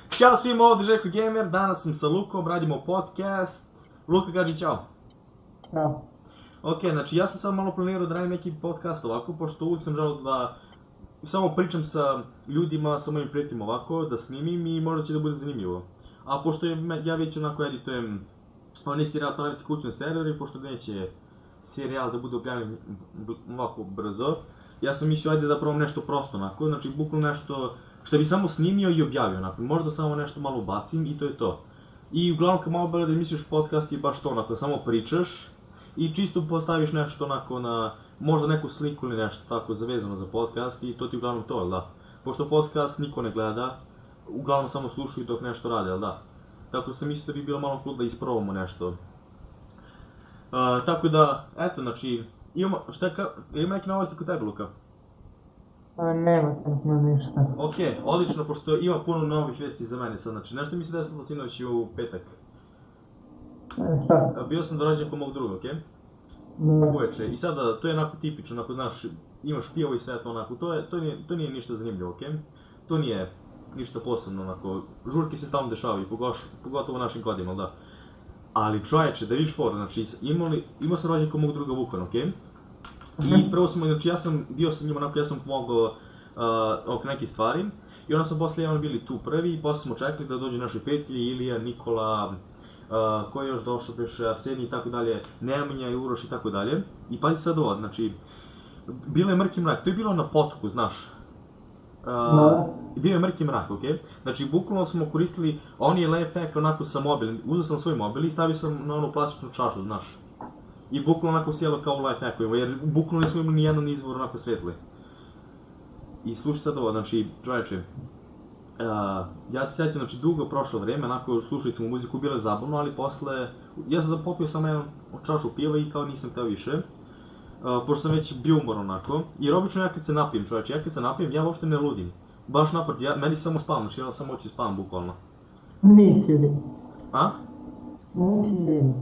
Ćao svima, ovdje Željko Gamer, danas sam sa Lukom, radimo podcast. Luka, kaži ćao. Ćao. Ok, znači ja sam sad malo planirao da radim neki podcast ovako, pošto uvijek sam želeo da samo pričam sa ljudima, sa mojim prijateljima ovako, da snimim i možda će da bude zanimljivo. A pošto ja već onako editujem onaj serijal Praviti kuću na serveru i pošto neće serijal da bude objavljen ovako brzo, ja sam mislio ajde da probam nešto prosto onako, znači bukvalno nešto što bi samo snimio i objavio onako, možda samo nešto malo ubacim i to je to. I uglavnom kad malo bolje da misliš podcast je baš to onako, samo pričaš i čisto postaviš nešto onako na, možda neku sliku ili nešto tako zavezano za podcast i to ti uglavnom to, jel da? Pošto podcast niko ne gleda, uglavnom samo slušaju dok nešto rade, jel da? Tako sam mislio da bi bilo malo cool da isprobamo nešto. Tako da, eto, znači, ima neki novosti kod tebe, Luka? Nema trenutno ništa. Ok, odlično, pošto ima puno novih vesti za mene sad, znači nešto mi se desilo sinoć u petak. Šta? Bio sam dorađen kod mog druga, okej? Uveče, i sada, to je onako tipično, onako, znaš, imaš pivo i sve to onako, to nije ništa zanimljivo, okej? To nije ništa posebno, onako, žurke se stalno dešavaju, pogotovo u našim kodima, da. Ali čovječe, da vidiš foru, znači, imao sam rođen kod mog druga Vukan, okej? I prvo smo, znači bio sam njima onako, ja sam pomogao oko nekih stvari i onda smo posle bili tu prvi i posle smo čekali da dođe naši prijatelji, Ilija, Nikola, ko je još došao, beše Arsenij i tako dalje, Nemanja i Uroš i tako dalje. I pazi sad ovo, znači, bilo je mrki mrak, to je bilo na potoku, znaš. Bio je mrki mrak, okej? Znači, bukvalno smo koristili, on je life hack onako sa mobilom, uzeo sam svoj mobil i stavio sam na onu plastičnu čašu, znaš. I bukvalno onako sjelo kao u life hackovima, jer bukvalno nismo imali nijedan izvor onako svetli. I slušaj sad ovo, znači, čovječe, ja se sjećam, znači, dugo prošlo vreme, onako, slušali smo muziku, bilo je zabavno, ali posle, ja sam popio samo jednu čašu piva i kao nisam hteo više, pošto sam već bio umoran onako, jer obično ja kad se napijem, čovječe, ja kad se napijem, ja uopšte ne ludim. Baš naprotiv, meni samo spavam, znači, ja samo hoću spavam, bukvalno. Nisi li. A? Nisi li.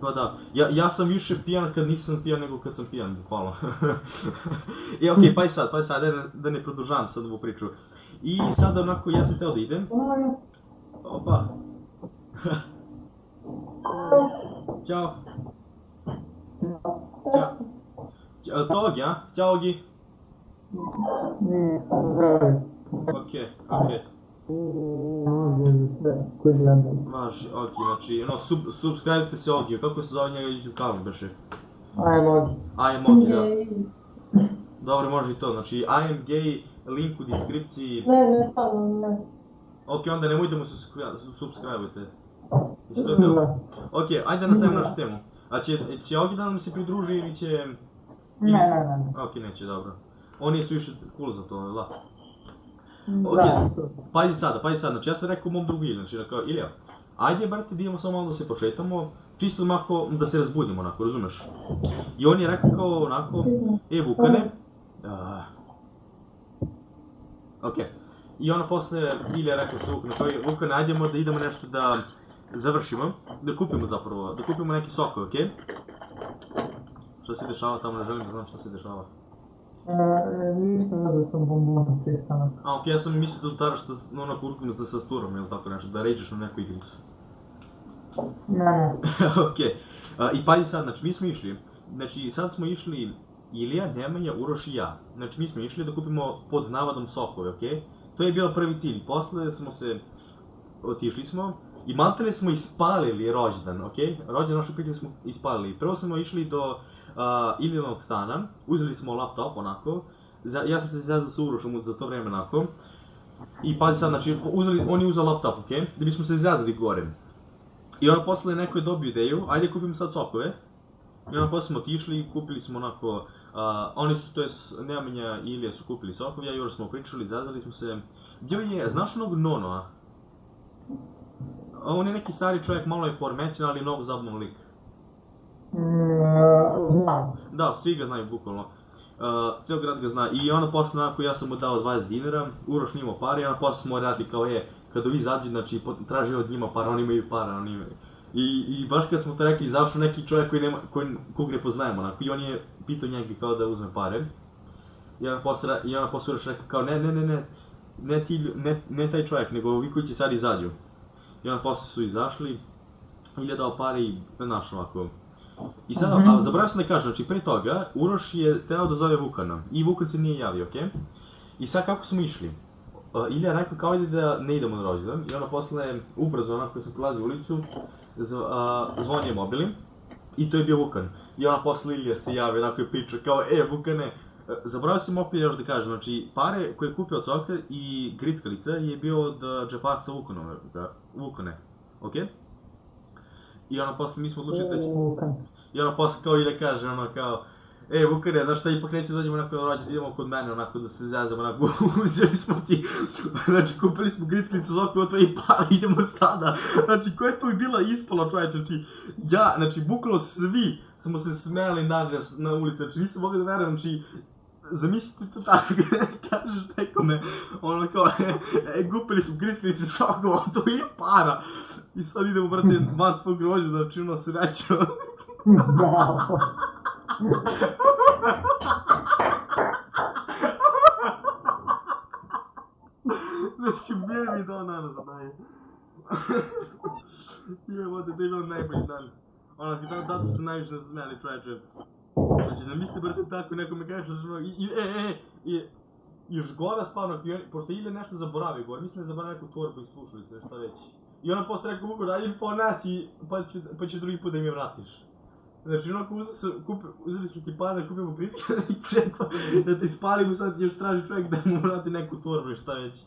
Pa da, ja sam više pijan kad nisam pijan nego kad sam pijan, bukvalno. I okej, pa i sad, da ne produžavam sad ovu priču. I sad onako, ja sam teo da idem. Opa. Ćao. Ćao. To Ogi, a? Ćao Ogi. Nisam zdravi. Okej. Sve, koji gledam. Maži, Ogi, znači, no, subscribe-te se Ogi, kako se zove njega YouTube kanal, beše? I am Ogi, da. Dobro, može i to, znači, I am gay, link u deskripciji. Ne, stvarno, ne. Ok, onda nemojte mu subscribe-ujte. Jesi to teo? Ok, ajde da nastavimo našu temu. A će Ogi da nam se pridruži ili će... Ne. Ok, neće, dobro. On je suviše cool za to, jel da? Ok, pazi sada, znači ja sam rekao mom drugu Iliju, znači rekao, Ilija, ajde brate da idemo samo malo da se pošetamo, čisto onako da se razbudimo onako, razumeš? I on je rekao onako, Vukane, ok, i onda posle Ilija rekao se Vukane, ajdemo da idemo nešto da završimo, da kupimo neki sokove, ok? Što se dešava tamo, ne želim da znam što se dešava. Nisam da sam bombona pristanak. A ok, ja sam mislio da udaraš ono kurkum sa sturom ili tako nešto, da ređeš na neku igricu. Ne. Ok, i pazi sad, znači mi smo išli, znači sad smo išli Ilija, Nemanja, Uroš i ja. Znači mi smo išli da kupimo pod navadom sokove, ok? To je bio prvi cilj, posle otišli smo i maltene smo ispalili rođendan, ok? Rođendan našu prijatelj smo ispalili. Prvo smo išli do Ilijinog stana, uzeli smo laptop onako, ja sam se zezao sa Urošom za to vreme onako. I pazi sad, znači on je uzeo laptop, ok? Da bismo se zezali gore. I onda posle neko je dobio ideju, ajde kupimo sad sokove. I onda posle smo otišli i kupili smo onako, oni su, to je Nemanja i Ilija su kupili sokove, ja i Uroš smo pričali, zezali smo se. Gdje je, znaš onog Nonoa? On je neki stari čovjek, malo je poremećen, ali mnogo zabavan lik. Znam. Da, svi ga znaju bukvalno. Ceo grad ga zna i onda posle onako ja sam mu dao 20 dinara, Uroš nije imao pare i onda posle smo radili kao kada vi zađu, znači traži od njima para, oni imaju para, oni imaju. I baš kad smo to rekli, zašao neki čovjek kog ne poznajemo onako i on je pitao njega kao da uzme pare. I onda posle Uroš rekao kao ne, ne taj čovjek, nego ovi koji će sad izađu. I onda posle su izašli, ili je dao pare i, znaš, ovako. I sad, a zaboravio sam da kažem, znači pre toga, Uroš je teo da zove Vukana, i Vukan se nije javio, okej? I sad kako smo išli? Ilija je rekao kao ide da ne idemo na rođendan, i onda posle, ubrzo, onako kad sam prolazio ulicu, zvonio mobilim, i to je bio Vukan. I onda posle Ilija se javio, onako je pričao kao, Vukane, zaboravio sam opet još da kažem, znači, pare koje je kupio od Soka i grickalica je bio od džeparca Vukane, okej? I onda posle mi smo odlučili da će... I onda posle kao Ilija kaže, ono kao, Vukane, znaš šta, ipak neće dođemo onako na rođendan, idemo kod mene, onako da se zezamo, onako, uzeli smo ti, znači, kupili smo grickalicu Soka od tvojih para, idemo sada, znači, koja je to bila ispala, čovječe, znači, znači, bukvalno svi smo se smeli na ulici, znači, nisam mogli da verujem, znači, zamislite to tako, kažeš nekome, ono kao, kupili smo grickalicu Soka, to je para, i sad idemo, brate, van tvojeg rođendana, znači, ono, srećo. Bravo. Znači, bio mi dan danas, daj. Jebote, to je bilo najbolji dan. Ono, i tada se najviše nasmijali, čovječe. Znači, zamislite, brate, tako, neko me kaže, i još gore, stvarno, pošto Ilija nešto zaboravio gore, mislim da je zaboravio neku torbu i slušalice, šta već. I onda posle rekao, Vuko, daj ponesi, pa će drugi put da mi je vratiš. Znači, onako, uzeli smo ti para da kupimo grickalice, da te spalimo, sad ti još traži čovjek da mu vrati neku torbu i šta već.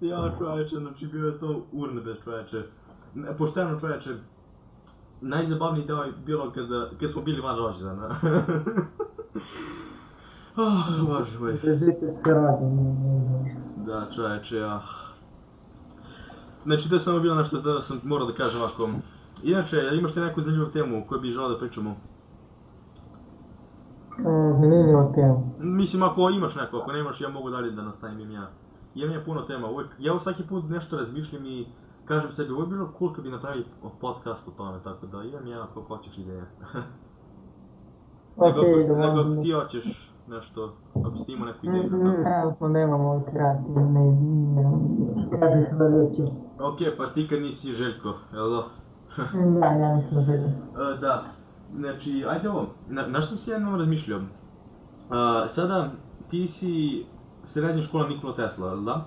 Ja, čovječe, znači, bio je to urnebes, čovječe. Pošteno, čovječe, najzabavniji deo je bilo kad smo bili van rođendana. Bože moj. Držite se rođendan. Da, čovječe, ja. Znači, to je samo bilo nešto da sam morao da kažem ovako. Inače, imaš ti neku zanimljivu temu koju bi želao da pričamo? Zanimljivu temu. Mislim, ako imaš neko, ako nemaš, ja mogu dalje da nastavim ja. Imam ja puno tema, ja svaki put nešto razmišljam i kažem sebi, ovo je bilo cool kad bi napravili podcast o tome, tako da imam ja ako hoćeš ideje. Nego ti hoćeš nešto, ako si imao neku ideju. Trenutno nemamo kreativne ideje, kaže se da reći. Okej, pa ti kad nisi Željko, jel da? Da, ja nisam Željko. Da, znači, ajde ovo, na što si jednom razmišljao? Sada ti si srednja škola Nikola Tesla, jel da?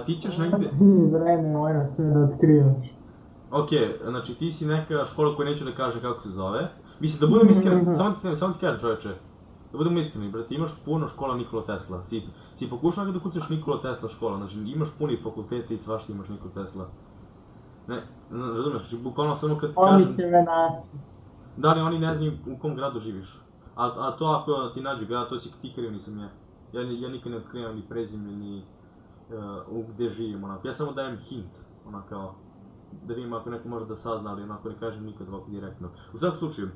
Ti ćeš negdje... Vreme mora sve da otkrivaš. Okej, znači ti si neka škola koju neću da kaže kako se zove. Mislim, da budem iskren, samo ti kažem čovječe. Da budemo iskreni, brate, imaš puno škola Nikola Tesla. Si pokušao da kucaš Nikola Tesla škola, znači imaš puni fakultete i svašta imaš Nikola Tesla. Ne, razumiješ, znači bukvalno samo kad ti kažem... Oni će me naći. Da li oni ne znaju u kom gradu živiš? A to ako ti nađu grad, to si ti kriv, nisam ja. Ja nikad ne otkrivam ni prezime, ni gdje živim, onako. Ja samo dajem hint, onako kao, da vidim ako neko može da sazna, ali onako ne kažem nikad ovako direktno. U svakom slučaju,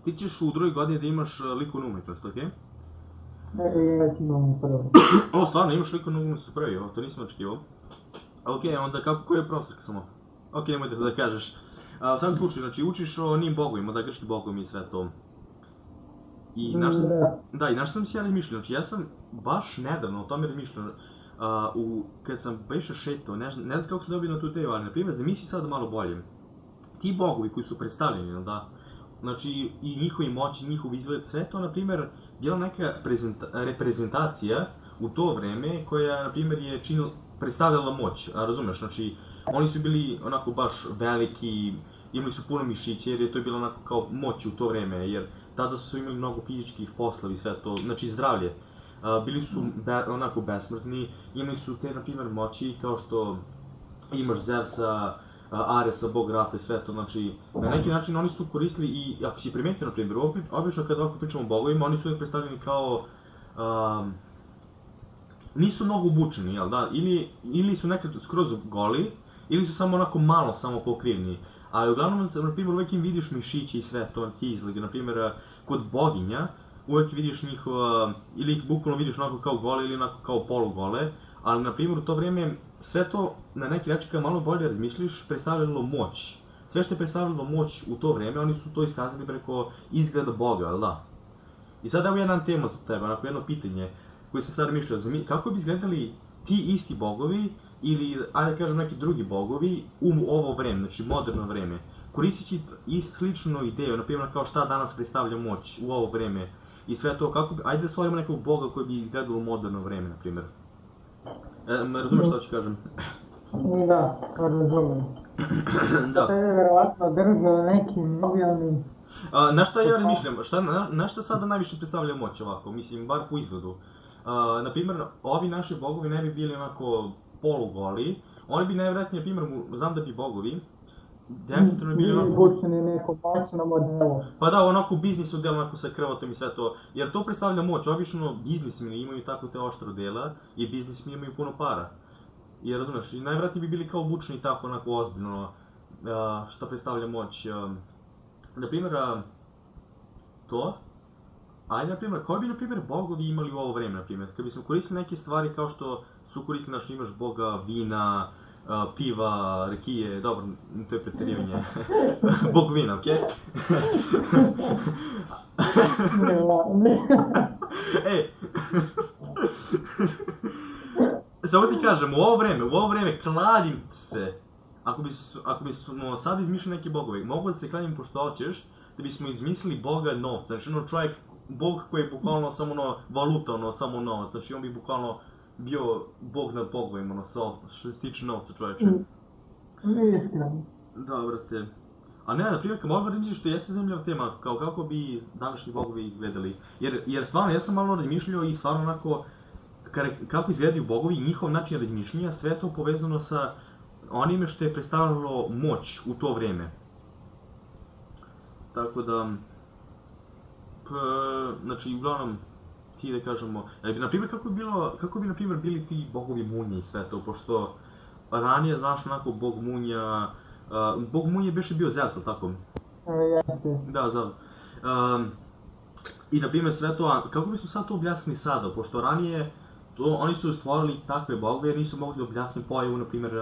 ti ćeš u drugoj godini da imaš likovnu umjetnost, okej? Ja ću imam prvo. O, stvarno, imaš likovnu umjetnost u prvi, to nisam očekivao. Okej, onda koji je profesor samo? Okej, nemojte da kažeš. U svakom slučaju, znači učiš o njim bogovima, da grčki bogovi i sve to. I na što sam si ja razmišljao, znači ja sam baš nedavno o tome razmišljao, kad sam beše šetao, ne znam kako sam dobio na tu teju, ali na primjer, zamisli sad malo bolje. Ti bogovi koji su predstavljeni, da, znači i njihovi moći, njihov izgled, sve to, na primjer, bila neka reprezentacija u to vreme koja, na primjer, je predstavljala moć, razumeš, znači oni su bili onako baš veliki, imali su puno mišića jer je to bilo onako kao moć u to vreme, jer tada su imali mnogo fizičkih poslova i sve to, znači zdravlje. Bili su onako besmrtni, imali su te, na primjer, moći kao što imaš Zevsa, Aresa, bog rata i sve to, znači na neki način oni su koristili i, ako si primetio, na primjer, obično kada ovako pričamo o bogovima, oni su uvijek predstavljeni kao, nisu mnogo obučeni, jel da, ili su nekad skroz goli, ili su samo onako malo samo pokrivni. Ali uglavnom, na primjer, uvijek im vidiš mišiće i sve to, ti izglede, na primjer, kod boginja, uvijek vidiš njihova, ili ih bukvalno vidiš onako kao gole ili onako kao polugole, ali na primjer u to vrijeme sve to na neki način kada malo bolje razmišljaš predstavljalo moć. Sve što je predstavljalo moć u to vrijeme, oni su to iskazali preko izgleda Boga, ali da? I sad evo jedan tema za tebe, onako jedno pitanje. koji sam sad mišljao, kako bi izgledali ti isti bogovi, ili, ajde kažem, neki drugi bogovi u ovo vreme, znači moderno vreme, koristeći sličnu ideju, na primjer kao šta danas predstavlja moć u ovo vreme, i sve to, kako bi, ajde da stvorimo nekog boga koji bi izgledalo u moderno vreme, na primjer. Razumiješ šta ću kažem? Da, razumijem. Da. To je vjerovatno držao neki mobilni... Na šta ja razmišljam, na šta sada najviše predstavlja moć ovako, mislim, bar po izgledu. Naprimjer, ovi naši bogovi ne bi bili onako polugoli, oni bi najvjerojatnije, na primjer, znam da bi bogovi, definitivno bili onako... Bučeni neko moćno modelo. Pa da, onako biznis odel onako sa krvotom i sve to, jer to predstavlja moć, obično biznismeni imaju tako te oštro odela i biznismeni imaju puno para. Jer razumiješ, i najvjerojatnije bi bili kao obučeni tako onako ozbiljno, što predstavlja moć. Naprimjer, to, ajde, naprimjer, koji bi, naprimjer, bogovi imali u ovo vreme, naprimjer, kad bismo koristili neke stvari kao što su koristili, znaš, imaš boga vina, piva, rakije, dobro, to je pretjerivanje, bog vina, okej? Ej, samo ti kažem, u ovo vreme, kladim se, ako bismo sad izmišljali neke bogove, mogu da se kladim pošto hoćeš, da bismo izmislili boga novca, znači ono čovjek, bog koji je bukvalno samo ono valuta, ono samo novac, znači on bi bukvalno bio bog nad bogovima, ono što se tiče novca čovječe. Iskreno. Da, brate. A ne, na primjer, kad mogu reći što jeste zanimljiva tema, kao kako bi današnji bogovi izgledali. Jer stvarno, ja sam malo razmišljao i stvarno onako, kako izgledaju bogovi i njihov način razmišljanja, sve to povezano sa onime što je predstavljalo moć u to vreme. Tako da, znači, uglavnom, ti da kažemo, na primjer, kako bi, na primjer, bili ti bogovi munje i sve to, pošto ranije, znaš, onako, bog munje beše bio Zeus, ali tako? Jeste. Da, Zeus. I, na primjer, sve to, a kako bismo sad to objasnili sada, pošto ranije, oni su stvorili takve bogove jer nisu mogli da objasniti pojavu, na primjer,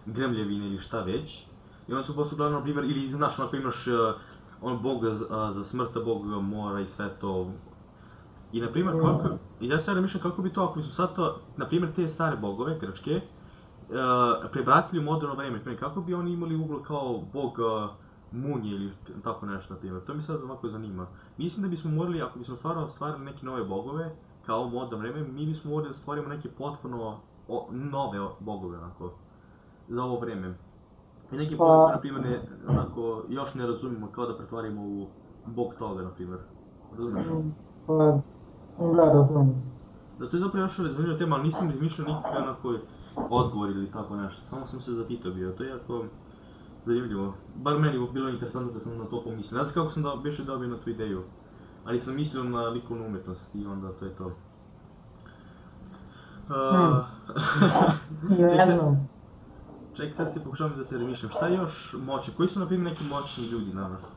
grmljevine ili šta već. I onda su posle gledali, na primjer, ili znaš, onako imaš bog za smrta, bog mora i sve to. I, na primjer, ja sad razmišljam kako bi to, ako su sad to, na primjer, te stare bogove, grčke, prebacili u moderno vreme, kako bi oni imali uglo kao bog munje ili tako nešto, na primjer. To mi sad ovako zanima. Mislim da bismo morali, ako bismo stvarali neke nove bogove, kao u moderno vreme, mi bismo morali da stvorimo neke potpuno nove bogove, onako, za ovo vreme. I neke bogove, na primjer, onako, još ne razumimo, kao da pretvarimo u bog toga, na primjer. Razumiješ? Da, razumijem. Da, to je zapravo još zanimljiva tema, ali nisam izmišljao nikakve onako odgovor ili tako nešto, samo sam se zapitao bio, to je jako zanimljivo. Bar meni je bilo interesantno da sam na to pomislio. Ne znam kako sam više dobio na tu ideju, ali sam mislio na likovnu umjetnost i onda to je to. Čekaj, sad se pokušavam da se razmišljam, šta je još moćno? Koji su, na primjer, neki moćni ljudi danas?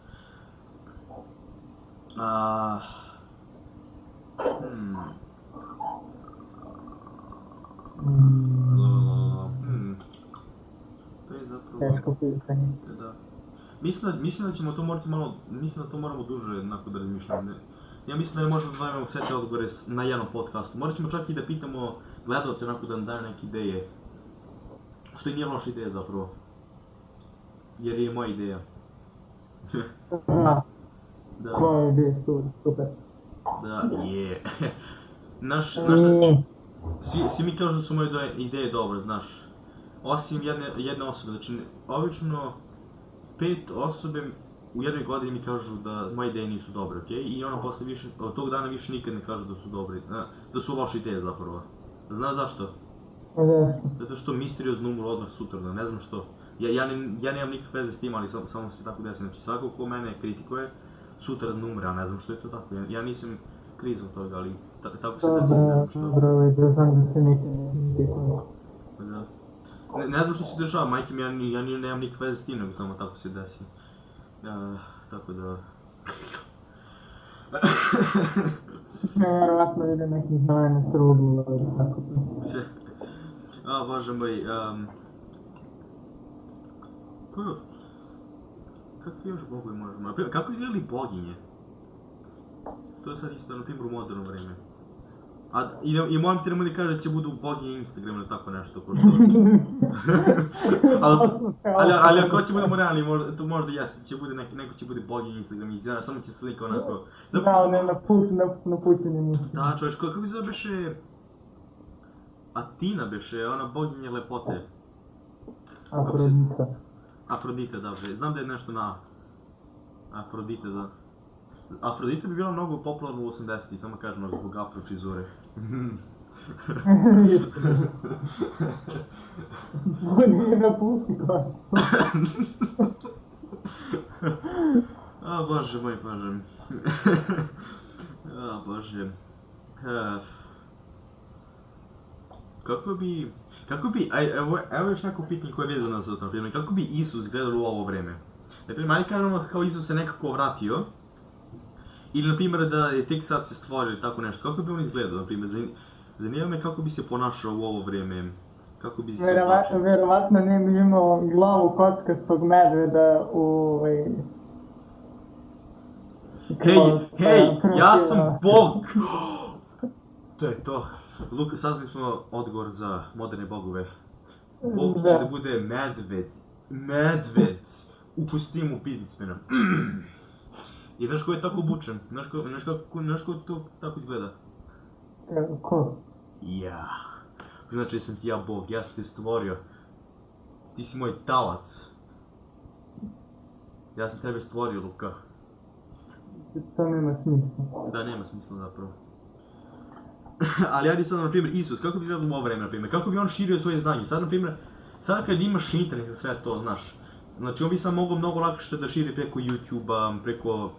To je zapravo... Teško pitanje. Da. Mislim da ćemo to morati malo, mislim da to moramo duže onako da razmišljamo. Ja mislim da ne možemo da dajemo sve te odgovore na jednom podcastu. Morat ćemo čak i da pitamo gledalce onako da nam daju neke ideje. Što i nije loša ideja zapravo. Jer je moja ideja. Da. Moja ideja su super. Da, je. Svi mi kažu da su moje ideje dobre, znaš. Osim jedne osobe, znači, obično 5 osobe u jednoj godini mi kažu da moje ideje nisu dobre, okej? I ona posle više, od tog dana više nikad ne kažu da su dobre, da su loše ideje zapravo. Znaš zašto? Zašto? Zato što misteriozno umru odmah sutra, ne znam što. Ja nemam nikakve veze s tim, ali samo se tako desi, znači svako ko mene kritikuje, sutra umre, a ne znam što je to tako. Ja nisam kriv zbog toga, ali tako se desi, ne znam što. Dobro, da znam da se nikad ne kritikuje. Da. Ne znam što se dešava, majke mi, ja nemam nikakve veze s tim, nego samo tako se desi. Tako da... Vjerojatno ide neki znanje strugu ili tako to. Bože moj, kakvi još bogovi možemo? Kako izgledali boginje? To je sad isto, na primjer, u moderno vreme. I molim ti da mu ne kaže da će budu bogi Instagram ili tako nešto, ko što... ali ako će budemo realni, to možda jesi, će bude neko će bude bogi Instagram i samo će slika onako... Da, ne, na pućenje mislim. Da, čovječ, kako bi zove beše... Atina beše, ona boginje lepote. Afrodita. Afrodita, da, znam da je nešto na... Afrodita, da. Afrodita bi bila mnogo popularna u 80-ih, samo kažem, zbog afro frizure. Nije napusti klasu. A, bože moj, bože. A, bože. Kako bi, evo još neko pitanje koje je vezano za to, na primjer, kako bi Isus gledao u ovo vreme? Na primjer, ajde kažemo kao Isus se nekako vratio, ili na primjer da je tek sad se stvorio ili tako nešto, kako bi on izgledao, na primjer, zanima me kako bi se ponašao u ovo vreme, kako bi se oblačio. Verovatno ne bi imao glavu kockastog medveda u... Hej, ja sam Bog! To je to. Luka, saznali smo odgovor za moderne bogove. Bog će da bude medved u kostimu biznismena. I znaš ko je tako obučen? Znaš ko to tako izgleda? Ko? Ja. Znači sam ti ja Bog, ja sam te stvorio. Ti si moj talac. Ja sam tebe stvorio, Luka. To nema smisla. Da, nema smisla zapravo. Ali ajde sad, na primjer, Isus, kako bi izgledao u ovo vreme, na primjer? Kako bi on širio svoje znanje? Sad, na primjer, sad kad imaš internet i sve to, znaš, znači on bi sad mogao mnogo lakše da širi preko YouTube-a, preko...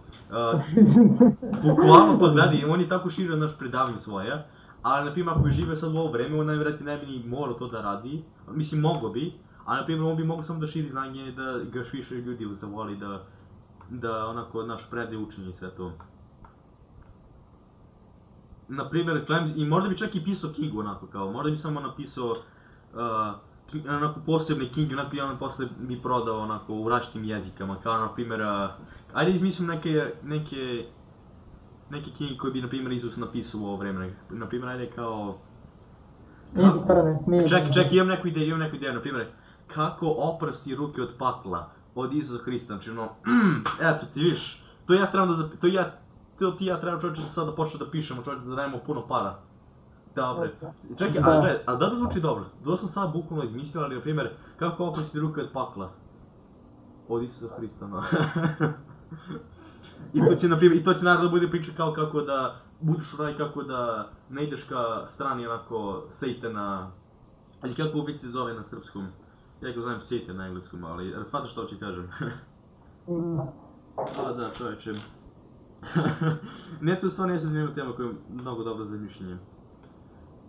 Bukvalno, pa gledaj, on je tako širio naš predavanje svoje, ali na primjer ako bi živio sad u ovo vreme, on najvjerojatnije ne bi ni morao to da radi, mislim mogao bi, ali na primjer on bi mogao samo da širi znanje, da ga više ljudi zavoli, da onako naš predaje učenje i sve to. Naprimjer, i možda bi čak i pisao knjigu onako kao, možda bi samo napisao onako posebne knjige, onako i on posle bi prodao onako u različitim jezikama, kao naprimjer, ajde izmislim neke knjige koje bi naprimjer Isus napisao u ovo vreme, naprimjer ajde kao... Čekaj, imam neku ideju, naprimjer, kako oprasti ruke od pakla od Isusa Hrista, znači ono, eto ti viš, to ja trebam čovječe sad da počne da pišemo, čovječe da dajemo puno para. Dobre. Čekaj, ali da sluči dobro, to sam sad bukvalno izmislio, ali na primjer, kako oprostiti ruke od pakla? Od Isusa Hrista, no. I to će naravno da bude priča kao kako da budiš u raj, kako da ne ideš ka strani onako Sejtana, ali kako u biti se zove na srpskom, ja ga znam Sejtan na engleskom, ali shvataš što ću kažem. Da, čovječe. Ne, to stvarno je zanimljiva tema koja je mnogo dobra za mišljenje.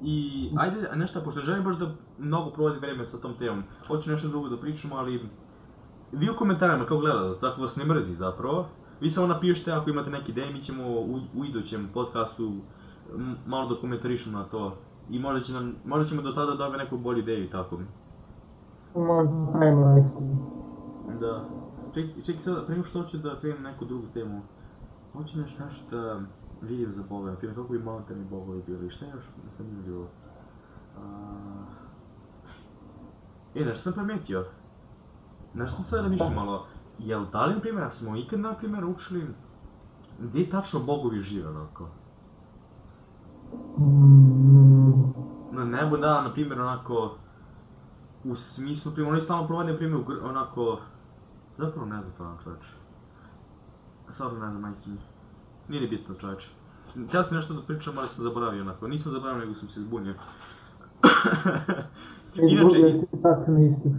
I ajde nešto, pošto ne želim baš da mnogo provodi vreme sa tom temom, hoću nešto drugo da pričamo, ali vi u komentarima kao gledalac, ako vas ne mrzi zapravo, vi samo napišite ako imate neke ideje, mi ćemo u idućem podcastu malo da komentarišemo na to i možda ćemo do tada dobiti neku bolju ideju i tako. Možda ajmo istinu. Da. Čekaj sad, prema što hoću da krenem neku drugu temu. Hoću nešto da vidim za bogove, naprimjer kako bi monetarni bogovi bili, šta je još zanimljivo? Nešto sam primetio. Nešto sam sad razmišljao malo, jel da li, naprimjer, ako smo ikad, naprimjer, učili gdje tačno bogovi žive, onako? Na nebu, da, naprimjer, onako, u smislu, naprimjer, oni stalno provode, naprimjer, onako, zapravo ne znam to, čovječ. Stvarno ne znam, majke mi. Nije ni bitno, čovječe. Htio sam nešto da pričam, ali sam zaboravio onako. Nisam zaboravio, nego sam se zbunio. Inače, tako nisi.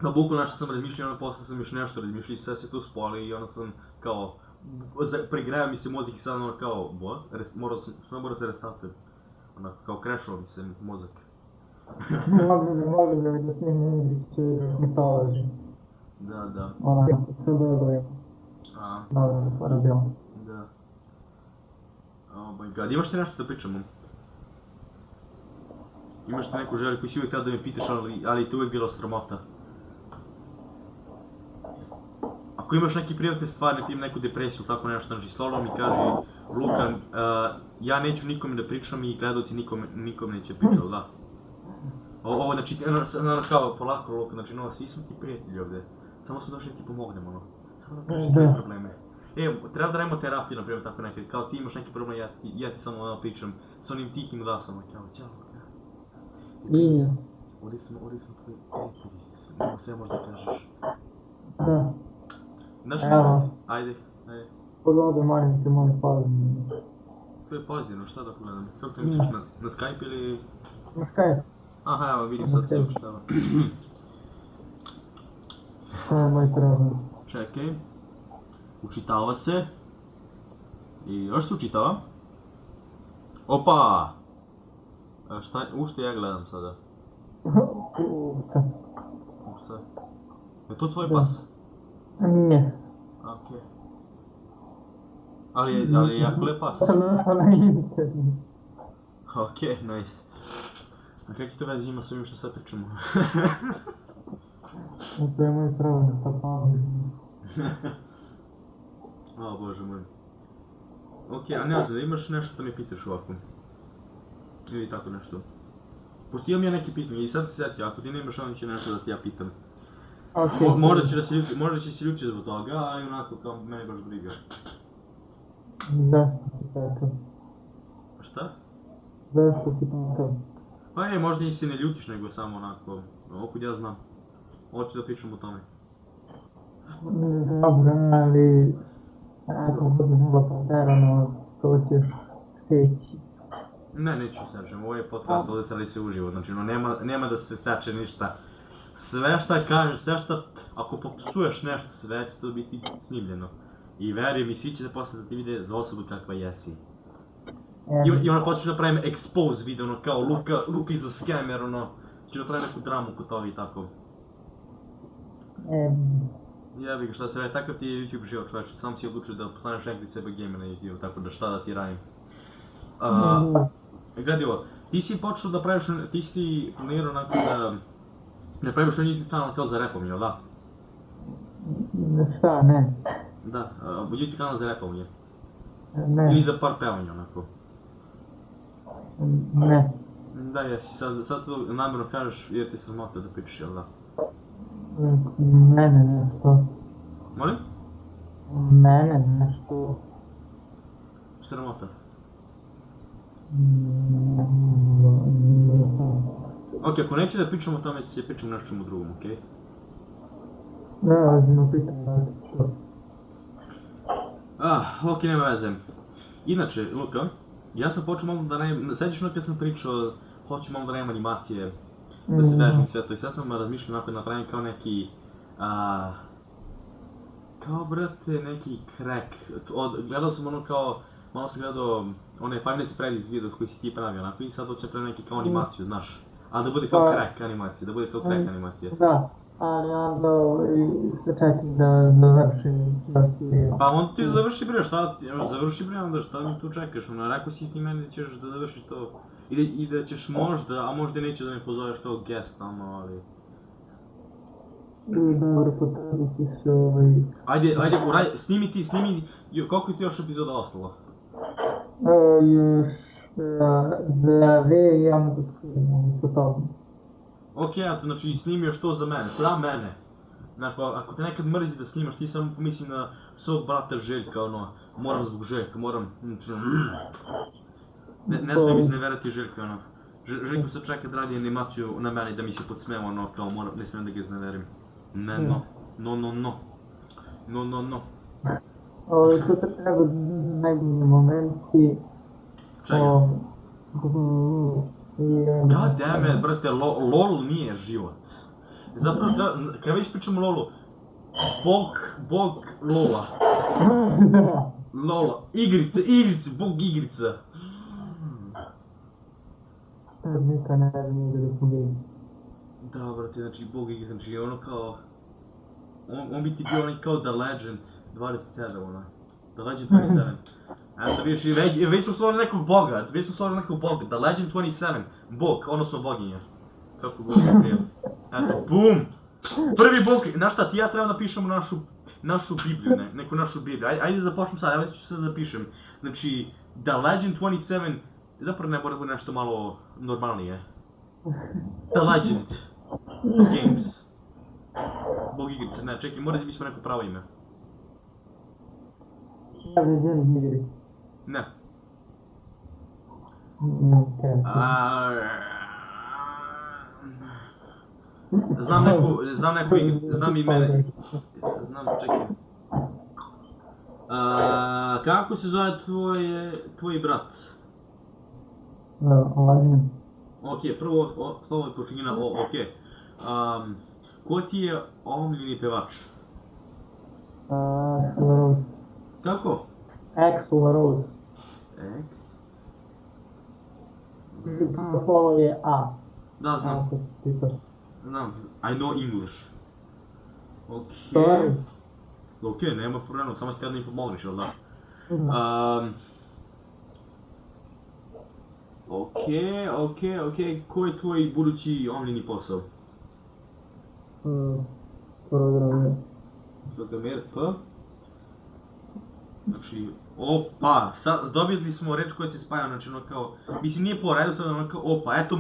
Kao bukvalno nešto sam razmišljao, onda posle sam još nešto razmišljao i sve se tu spoli i onda sam kao... Pregrajao mi se mozak i sad ono kao... Mora se restartujem. Onako, kao crashao mi se mozak. Mogli bi da snimim igriće mitology. Da. Onako, sve dobro je. Dobro, porabilo. Da. Oh my god, imaš ti nešto da pričamo? Imaš ti neku želju koju si uvijek tada da me pitaš, ali to uvijek bila sramota. Ako imaš neke privatne stvari, neku depresiju, tako nešto, znači stvarno mi kaži Luka, ja neću nikome da pričam i gledalci nikom neće pričati, da? Ovo, znači, kao, polako, Luka, znači, svi smo ti prijatelji ovdje. Samo smo došli da ti pomognemo, ono. Samo da kažeš tvoje probleme. Treba da radimo terapiju, naprimjer, tako nekad. Kao ti imaš neki problem, ja ti samo pričam s onim tihim glasom, kao, ćao, Luka. Ovdje smo tvoji prijatelji, sve možda kažeš. Da. Znaš, ajde. Pogledaj, molim te, moj pažnje. To je pažnjeno, šta da pogledam? Kako te misliš, na Skype ili... Na Skype. Aha, evo vidim sad se učitava. To je moj problem. Čekaj. Učitava se. I još se učitava. Opa! U što ja gledam sada? Upsa. Upsa. Je to tvoj pas? Nije. Okej. Ali je jako lep pas. Sam našao na internetu. Okej, nice. A kakve to veze ima s ovim što sad pričamo? To je moj problem, pa pažnje. O bože moj. Okej, a ne znam, da imaš nešto da mi pitaš ovako? Ili tako nešto? Pošto imam ja neke pitanje i sad se sjetio, ako ti nemaš onda će nešto da ti ja pitam. Možda će se ljuti zbog toga, ali onako kao mene baš briga. Zašto si takav? Šta? Zašto si takav? Pa možda i se ne ljutiš, nego samo onako, okud ja znam. Hoću da pričam o tome. Dobro, ali... Ako bude malo podarano, to ćeš seći. Ne, neću sečem, ovo je podcast, ovdje sad li se uživo, znači nema da se seče ništa. Sve šta kažeš, sve šta, ako popsuješ nešto, sve će to biti snimljeno. I verujem, i svi ćete posle da ti vide za osobu kakva jesi. I onda posle ću da pravim expose video, ono kao Luka iza scammer, ono, ću da pravim neku dramu kod toga i tako. Jebi ga, šta se radi, takav ti je YouTube život, čoveče, sam si odlučio da postaneš nekde sebe gamer na YouTube, tako da šta da ti radim. Gledaj ovo, ti si počeo da praviš, ti si planirao onako da praviš on YouTube kanal kao za repom, jel da? Šta, ne? Da, YouTube kanal za repom je. Ne. Ili za par pevanja, onako. Ne. Da, jesi, sad to namjerno kažeš jer ti sramota da pričaš, jel da? Mene nešto. Molim? Mene nešto. Sramota. Ok, ako neće da pričamo o tome, će pričamo nešto čemu drugom, okej? Ne, ozbiljno pitam da što. Ok, nema veze. Inače, Luka, ja sam počeo malo da ne... Sjećaš ono kad sam pričao, hoću malo da nemam animacije, da se vežem i sve to, i sad sam razmišljao napred napravim kao neki... Kao, brate, neki crack. Gledao sam ono kao... Malo sam gledao one Five Nights at Freddy's video koji si ti pravio, onako, i sad hoće praviti neki kao animaciju, znaš. Ali da bude kao crack animacija, da bude kao crack animacija. Da, ali onda se čekam da završim sve seriju. Pa on ti završi bre, šta ti, završi bre onda, šta mi tu čekaš, ono, rekao si ti meni da ćeš da završiš to. I da ćeš možda, a možda neće da me pozoveš kao guest, ali... Dobro, potrudit ću se Ajde, snimi, koliko je ti još epizoda ostalo? Još... dve, ja da se sa tobom. Ok, a to znači snimi još to za mene. Znači, ako te nekad mrzi da snimaš, ti samo pomislim na svog brata Željka, ono, moram zbog Željka, moram... Ne smijem izneverati Željka, ono. Željko se čeka da radi animaciju na mene i da mi se podsmeva, ono, kao ne smijem da ga izneverim. No. Sutra treba najbolji momenti. Čega? God damn it, brate, LOL nije život. Zapravo treba, kada već pričamo o LOL-u, bog LOL-a. LOL-a, igrice, bog igrica. Nikad ne znam da pobijem. Da, brate, znači bog igrica, znači ono kao... On bi ti bio onaj kao The Legend 27, ono. The Legend 27. Eto vidiš, već smo stvorili nekog boga, The Legend 27, bog, odnosno boginja. Kako god je prije. Eto, BUM! Prvi bog, znaš šta, ti ja trebam da pišemo našu Bibliju, neku našu Bibliju. Ajde započnem sad, ja već ću sad zapišem. Znači, The Legend 27, zapravo ne mora da bude nešto malo normalnije. The Legend Games. Bog igrice, ne, čekaj, mora da mislimo neko pravo ime. Legend igrice. Ne. Okej. Znam neku igricu, znam ime, čekaj. Kako se zove tvoj brat? Legend. Ok, prvo slovo je počinje na O, ok. Ko ti je omiljeni pevač? Axl Rose. Kako? Axl Rose. X? Prvo slovo je A. Da, znam. Ako pitaš. Znam, I know English. Ok. Sorry. Ok, nema problema, samo ste jedno mi pomogliš, jel da? Ok, ko je tvoj budući omiljeni posao? Programer. Programer, P? Znači, opa, dobili smo reč koja se spaja, znači ono kao, mislim nije po redu, sad ono kao opa, eto,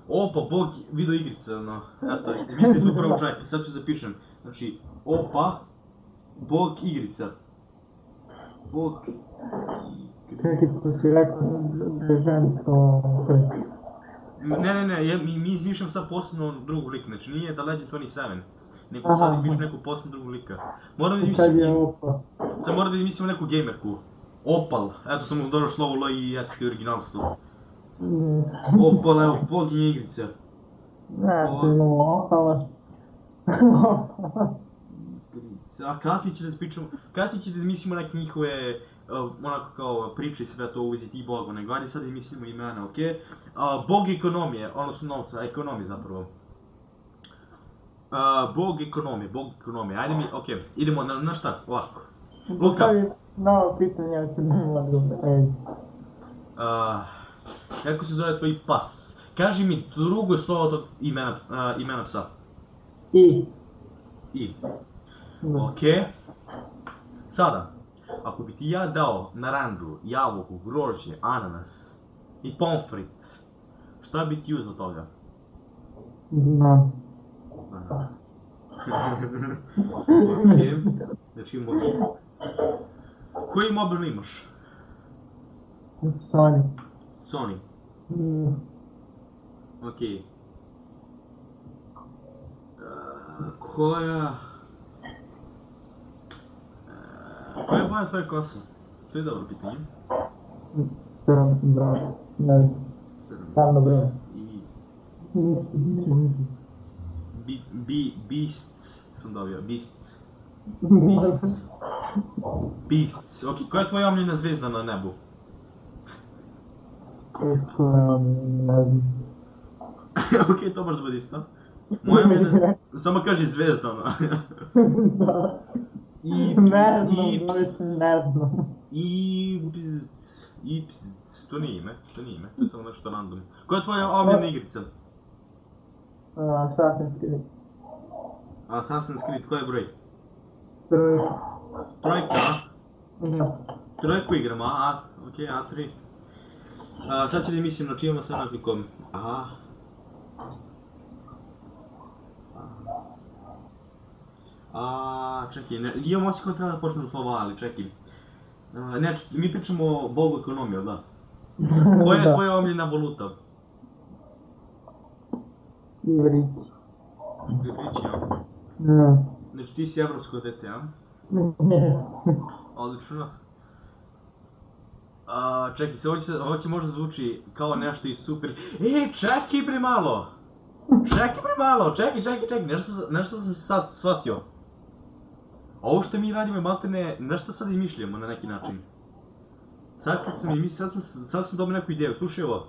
opa, bog video igrice, ono, eto, mislim smo prvo čekaj, sad ću zapišem, znači, opa, bog igrica, bog Čekaj, to si rekao da je žensko lik. Ne, mi izmišljam sad posebno drugog lika, znači nije The Legend 27, nego sad izmišljam neku posebno drugog lika. Moram da Sad je izmišljam, opa. sad moram da izmišljam neku gamerku, Opal, eto sam mu dobro slovo L i eto ti originalstvo. Opal, evo, boginje igrice. Ne, to imamo opala. A kasnije će da izmislimo neke njihove, onako kao priče i sve to u vezi tih bogova, nego ajde sad izmislimo imena, okej? Bog ekonomije, odnosno novca, ekonomije zapravo. Bog ekonomije, ajde mi, okej, idemo na šta, ovako. Luka. Postavi novo pitanje, ja ću ne mogu, Kako se zove tvoj pas? Kaži mi drugo slovo tog imena psa. I. Okej. Sada, ako bi ti ja dao naranđu, jabuku, grožđe, ananas i pomfrit, šta bi ti uzeo toga? Znam. Okej, znači koji mobil imaš? Sony. Sony. Okej. Koja je boja tvoje kosa? To je dobro pitanje. Sram broj. Ne znam. Stavno broj. Beasts sam dobio, Beasts. Beasts, ok, koja je tvoja omiljena zvezda na nebu? Ne znam. Ok, to može da bude isto. Moja omiljena, samo kaži zvezda ona. Ne znam. To nije ime, to je samo nešto random. Koja je tvoja omiljena igrica? Assassin's Creed. Assassin's Creed, koji je broj? Trojka. Trojka? Trojku igram, okej, A3. Sad ću da mislim na čijama sam naklikom. Čekaj, imam osjećaj kao treba da počnem od slova, ali čekaj. Ne, mi pričamo o bogu ekonomije, da? Koja je tvoja omiljena valuta? Ivrić. Ivrić, ja? Ne. Znači ti si evropsko dete, ja? Jeste. Odlično. Čekaj, ovo će možda zvuči kao nešto iz super... čekaj bre malo! Čekaj, nešto sam se sad shvatio. Ovo što mi radimo je maltene, nešto sad izmišljamo na neki način. Sad kad sam izmislio, sad sam dobio neku ideju, slušaj ovo.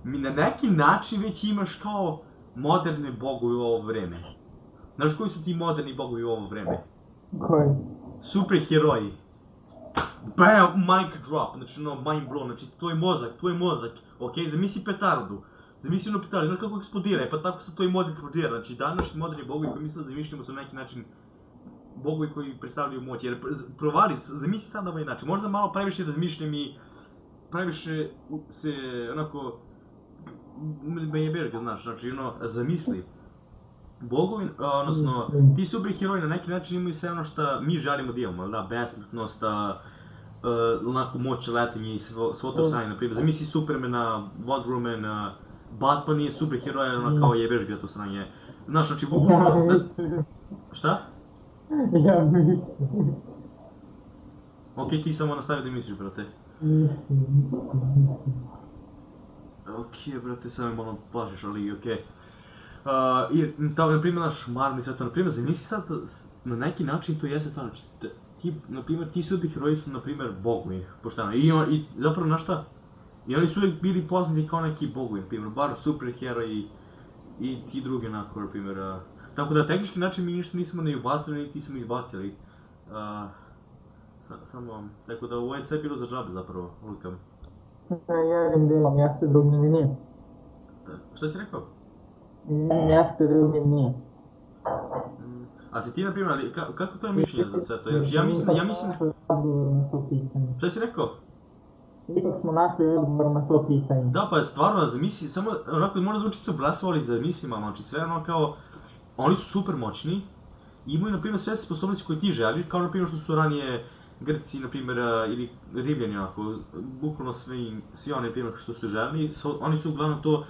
Mi na neki način već imaš kao moderne bogovi u ovo vreme. Znaš koji su ti moderni bogovi u ovo vreme? Koji? Superheroji. Bam, mic drop, znači ono, mind blow, znači tvoj mozak, okej, zamisli petardu. Zamisli ono petardu, znaš kako eksplodira, pa tako sad tvoj mozak eksplodira, znači današnji moderni bogovi koji mi sad zamišljamo su na neki način bogovi koji predstavljaju moć, jer provali, zamisli sad ovaj način, možda malo previše razmišljam i previše se, onako, me jebeš ga, znaš, znači, zamisli. Bogovi, odnosno, ti superheroji na neki način imaju sve ono što mi želimo da imamo, da, besmrtnost, onako moć letenja i svo to sranje, naprimjer, zamisli Supermana, Wonder Womana, Batman nije superheroj, ono kao jebeš ga to sranje. Znaš, znači, bukvalno... Šta? Ja mislim. Okej, ti samo nastavi da misliš, brate. Mislim. Okej, brate, sad me malo plašiš, ali okej. I, na primjer, naš Marvel i sve to, na primjer, zamisli sad, na neki način to jeste to, znači, na primjer, ti superheroji su, na primjer, bogovi, pošteno, i zapravo, znaš šta? I oni su uvijek bili poznati kao neki bogovi, na primjer, bar superheroji i ti drugi, onako, na primjer, tako da, tehnički način mi ništa nismo ni ubacili, niti smo izbacili. Samo, tako da, ovo je sve bilo za džabe, zapravo, ulikam. Jednim delom jeste, drugim nije. Šta si rekao? Jeste, drugim nije. A si ti, na primjer, ali kako to je mišljenje za sve to? Ja mislim... Šta si rekao? Ipak smo našli odgovor na to pitanje. Da, pa stvarno, zamisli, samo onako možda zvuči se oblasvo, ali zamisli malo, znači sve ono kao... Oni su super moćni, imaju, na primjer, sve sposobnosti koje ti želiš, kao na primjer što su ranije Grci, na primjer, ili Rimljani, onako, bukvalno svi oni, na primjer, što su želili, oni su uglavnom to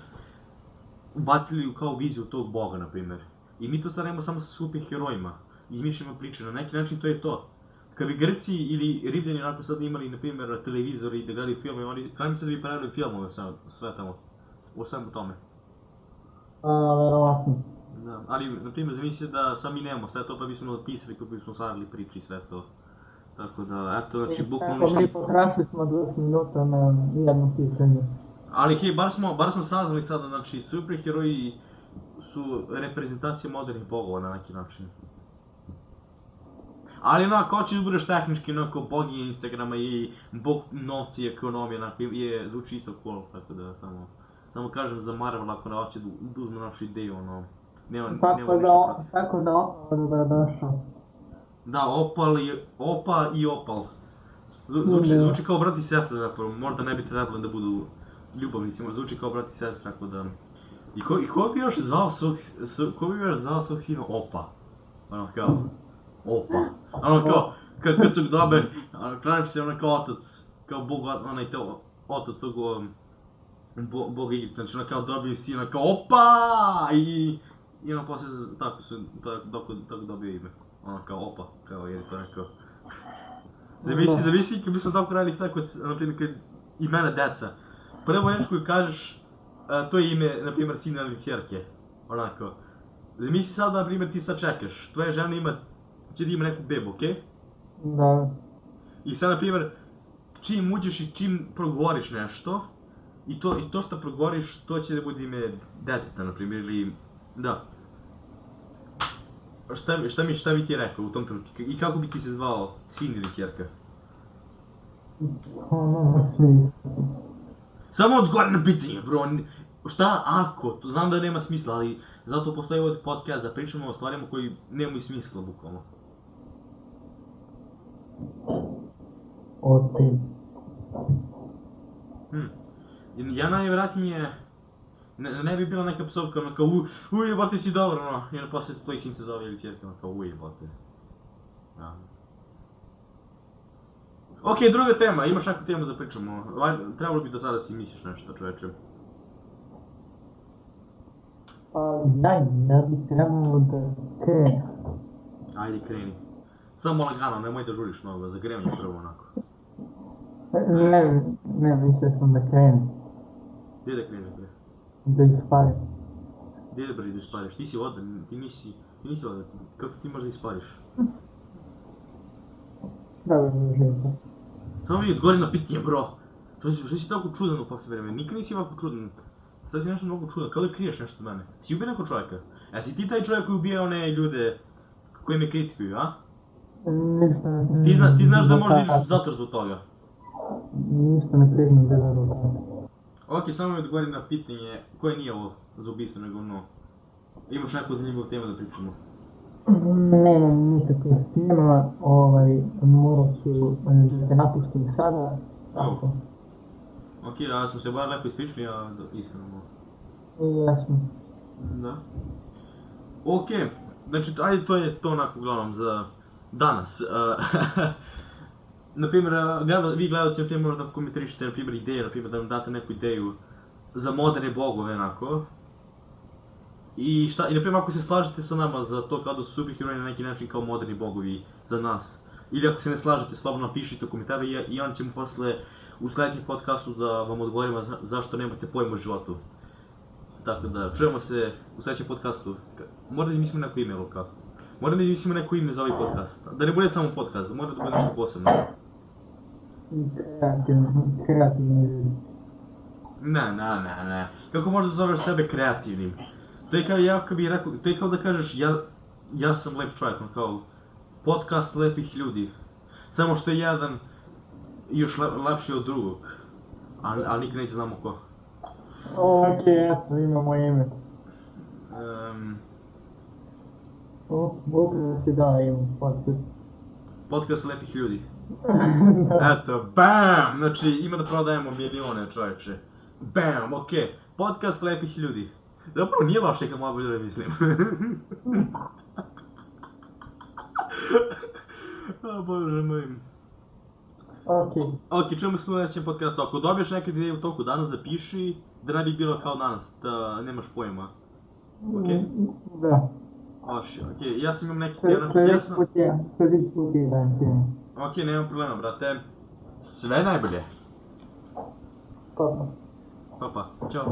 ubacili kao viziju tog boga, na primjer. I mi to sad nemamo samo sa superherojima, izmišljamo priče, na neki način to je to. Kad bi Grci ili Rimljani onako sad imali, na primjer, televizor i da gledaju filme, oni, kada mi sad bi pravili filmove sve tamo, o svemu tome. Verovatno. Da, ali, na primjer, zamisli da sad mi nemamo sve to, pa bismo napisali kako bismo stvarali priče i sve to. Tako da, eto, znači, bukvalno ništa... Tako mi potrašili smo 20 minuta na jedno pitanje. Ali, hej, bar smo saznali sada, znači, superheroji su reprezentacija modernih bogova na neki način. Ali, onako, ako ćeš da budeš tehnički, onako, bogi Instagrama i bog novci i ekonomije, onako, zvuči isto cool, tako da, samo kažem za Marvel, ako ne hoće da uzme našu ideju, ono, nema ništa protiv. Tako da Opal dobrodošao. Da, Opa i Opal. Zvuči kao brat i sestra, zapravo, možda ne bi trebalo da budu ljubavnici, zvuči kao brat i sestra, tako da... I ko bi još zvao svog sina Opa? Ono kao, Opa. Ono kao, kad su dobe, krajem se ono kao otac, kao bog, onaj to, otac tog boga Egipta, znači ono kao dobiju sina kao Opa! I ono poslije tako dobio ime. Ono kao Opa, kao jer je to rekao. Zavisi kad bismo tako radili sad kod, naprimjer, kad imena deca. Prvo reč koju kažeš, to je ime, naprimjer, sina ili ćerke. Onako. Zamisli sad da, naprimjer, ti sad čekaš, tvoja žena će da ima neku bebu, okej? Da. I sad, naprimjer, čim uđeš i čim progovoriš nešto, i to što progovoriš, to će da bude ime deteta, naprimjer, ili... Da. Šta bi ti rekao u tom trenutku? I kako bi ti se zvao sin ili ćerka? Nema smisla. Samo odgovori na pitanje, bro. Šta ako? To znam da nema smisla, ali zato postoji ovaj podcast da pričamo o stvarima koji nemaju smisla, bukvalno. Otim. Ja najvjerojatnije... Ne bi bila neka psovka, ono kao ujebate si dobro, ono, i onda poslije tvoj sin se zove ili ćerka, ono kao ujebate. Ja. Okej, druga tema, imaš neku temu da pričamo, trebalo bi da sada si misliš nešto, čoveče. Ja bih trebalo da krenem. Ajde, kreni. Samo lagano, nemoj da žuriš mnogo, zagrevanje prvo onako. Ne, mislio sam da krenem. Gdje da kreneš, bre? Da isparim. Gdje bre da ispariš? Ti si vodan, ti nisi vodan, kako ti možeš da ispariš? Da mi želim. Samo mi odgovori na pitanje, bro. Što si tako čudan u poslije vreme? Nikad nisi ovako čudan. Sad si nešto mnogo čudan, kao da kriješ nešto od mene. Si ubio neko čovjeka? Si ti taj čovjek koji ubija one ljude koji me kritikuju, a? Ništa ne... Ti znaš da možda ideš u zatvor zbog toga? Ništa ne primim bez advokata. Okej, samo mi odgovori na pitanje koje nije ovo za ubistvo, nego ono... Imaš neku zanimljivu temu da pričamo. Nemam nikakvih tema, morat ću da te napustim sada, tako. Ok, ja sam se bar lepo ispričali, ja iskreno. Jasno. Da. Ok, znači, ajde to je to onako uglavnom za danas. Naprimjer, vi gledalci, naprimjer, možda da komentarišete, naprimjer, ideje, naprimjer, da nam date neku ideju za moderne bogove, onako. I naprimjer, ako se slažete sa nama za to kao da su superheroji na neki način kao moderni bogovi za nas, ili ako se ne slažete, slobodno napišite u komentare i on ćemo posle u sledećem podcastu da vam odgovorimo zašto nemate pojma o životu. Tako da, čujemo se u sledećem podcastu. Mora da izmislimo neko ime, ili kako? Mora da izmislimo neko ime za ovaj podcast. Da ne bude samo podcast, mora da bude nešto posebno. Kreativno ljudi. Ne. Kako možda zoveš sebe kreativnim? To je kao to je kao da kažeš ja sam lep čovjek, kao podcast lepih ljudi. Samo što je jedan još lepši od drugog. Ali nikad neće znamo ko. Ok, eto, imamo ime. Bog da si da imam podcast. Podcast lepih ljudi. Eto, BAM! Znači, ima da prodajemo milione, čovječe. BAM, okej. Podcast lepih ljudi. Zapravo nije loše kad mogu da mislim. O bože moj. Ok, čujemo se u sljedećem podcastu. Ako dobiješ neke ideje u toku dana, zapiši da ne bi bilo kao danas, da nemaš pojma. Ok? Da. Ok, ja sam imam neki... Sljedeći put je dajem temu. Ok, nema problema, brate. Sve najbolje. Pa. Pa, čao.